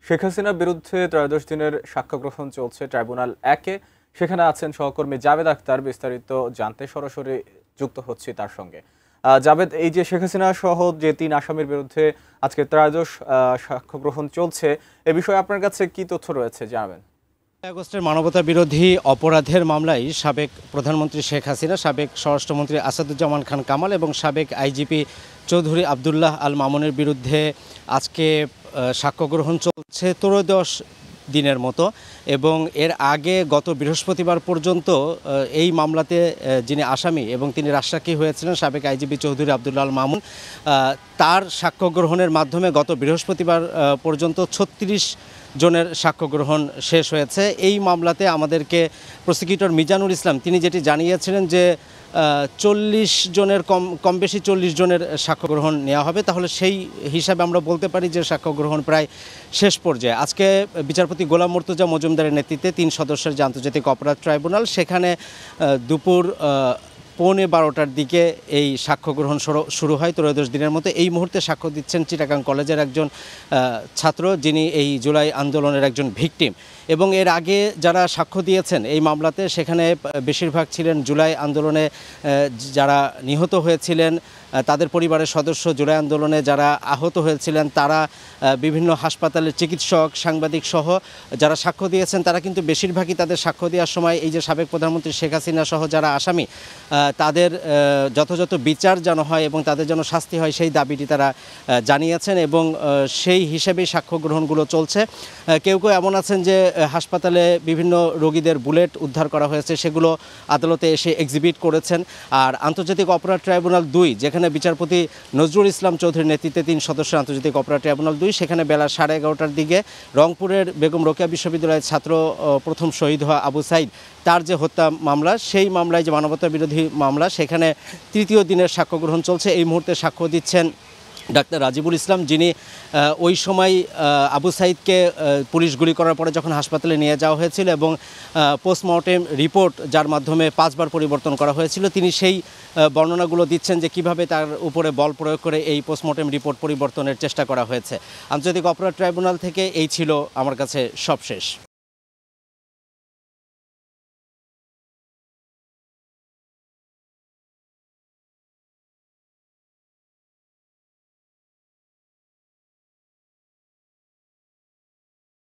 শেখ হাসিনার বিরুদ্ধে ১৩ দিনের সাক্ষ্য গ্রহণ চলছে ট্রাইব্যুনাল ১-এ। সেখানে আছেন সহকর্মী জাবেদ আক্তার। বিস্তারিত জানতে সরাসরি যুক্ত হচ্ছি তার সঙ্গে। জাবেদ, এই যে শেখ হাসিনা সহ যে ৩ আসামির বিরুদ্ধে আজকে ত্রয়োদশ সাক্ষ্য গ্রহণ চলছে, এ বিষয়ে আপনার কাছে কি তথ্য রয়েছে জানাবেন। আগস্টের মানবতা বিরোধী অপরাধের মামলায় সাবেক প্রধানমন্ত্রী শেখ হাসিনা, সাবেক স্বরাষ্ট্রমন্ত্রী আসাদুজ্জামান খান কামাল এবং সাবেক আইজিপি চৌধুরী আবদুল্লাহ আল মামুনের বিরুদ্ধে আজকে সাক্ষ্য গ্রহণ চলছে ১৩ দিনের মতো। এবং এর আগে গত বৃহস্পতিবার পর্যন্ত এই মামলাতে যিনি আসামি এবং তিনি রাজসাক্ষী হয়েছিলেন সাবেক আইজিপি চৌধুরী আবদুল্লাহ আল মামুন, তার সাক্ষ্য গ্রহণের মাধ্যমে গত বৃহস্পতিবার পর্যন্ত ৩৬ জনের সাক্ষ্য গ্রহণ শেষ হয়েছে। এই মামলাতে আমাদেরকে প্রসিকিউটর মিজানুল ইসলাম তিনি যেটি জানিয়েছিলেন যে ৪০ জনের কম বেশি ৪০ জনের সাক্ষ্য গ্রহণ নেওয়া হবে। তাহলে সেই হিসাবে আমরা বলতে পারি যে সাক্ষ্য গ্রহণ প্রায় শেষ পর্যায়ে। আজকে বিচারপতি গোলাম মুর্তজা মজুমদারের নেতৃত্বে ৩ সদস্যের যে আন্তর্জাতিক অপরাধ ট্রাইব্যুনাল, সেখানে দুপুর ১১:১২টার দিকে এই সাক্ষ্য গ্রহণ শুরু হয় ১৩ দিনের মতো। এই মুহূর্তে সাক্ষ্য দিচ্ছেন চিটাগাং কলেজের একজন ছাত্র, যিনি এই জুলাই আন্দোলনের একজন ভিকটিম। এবং এর আগে যারা সাক্ষ্য দিয়েছেন এই মামলাতে, সেখানে বেশিরভাগ ছিলেন জুলাই আন্দোলনে যারা নিহত হয়েছিলেন, তাদের পরিবারের সদস্য, জুলাই আন্দোলনে যারা আহত হয়েছিলেন তারা, বিভিন্ন হাসপাতালের চিকিৎসক, সাংবাদিক সহ যারা সাক্ষ্য দিয়েছেন, তারা কিন্তু বেশিরভাগই তাদের সাক্ষ্য দেওয়ার সময় এই যে সাবেক প্রধানমন্ত্রী শেখ হাসিনা সহ যারা আসামি, তাদের যথাযথ বিচার যেন হয় এবং তাদের যেন শাস্তি হয় সেই দাবিটি তারা জানিয়েছেন। এবং সেই হিসেবেই সাক্ষ্য গ্রহণগুলো চলছে। কেউ কেউ এমন আছেন যে হাসপাতালে বিভিন্ন রোগীদের বুলেট উদ্ধার করা হয়েছে, সেগুলো আদালতে এসে এক্সিবিট করেছেন। আর আন্তর্জাতিক অপরাধ ট্রাইব্যুনাল ২, যেখানে বিচারপতি নজরুল ইসলাম চৌধুরীর নেতৃত্বে ৩ সদস্যের আন্তর্জাতিক অপরাধ ট্রাইব্যুনাল ২, সেখানে বেলা 11:30টার দিকে রংপুরের বেগম রোকেয়া বিশ্ববিদ্যালয়ের ছাত্র প্রথম শহীদ হওয়া আবু সাইদ, তার যে হত্যা মামলা, সেই মামলায় যে মানবতা বিরোধী মামলা, সেখানে ৩য় দিনের সাক্ষ্য গ্রহণ চলছে। এই মুহূর্তে সাক্ষ্য দিচ্ছেন ডাক্তার রাজিবুল ইসলাম, যিনি ওই সময় আবু সাইদকে পুলিশ গুলি করার পরে যখন হাসপাতালে নিয়ে যাওয়া হয়েছিল এবং পোস্টমর্টেম রিপোর্ট যার মাধ্যমে 5 বার পরিবর্তন করা হয়েছিল, তিনি সেই বর্ণনাগুলো দিচ্ছেন যে কিভাবে তার উপরে বল প্রয়োগ করে এই পোস্টমর্টেম রিপোর্ট পরিবর্তনের চেষ্টা করা হয়েছে। আন্তর্জাতিক অপরাধ ট্রাইব্যুনাল থেকে এই ছিল আমার কাছে সবশেষ।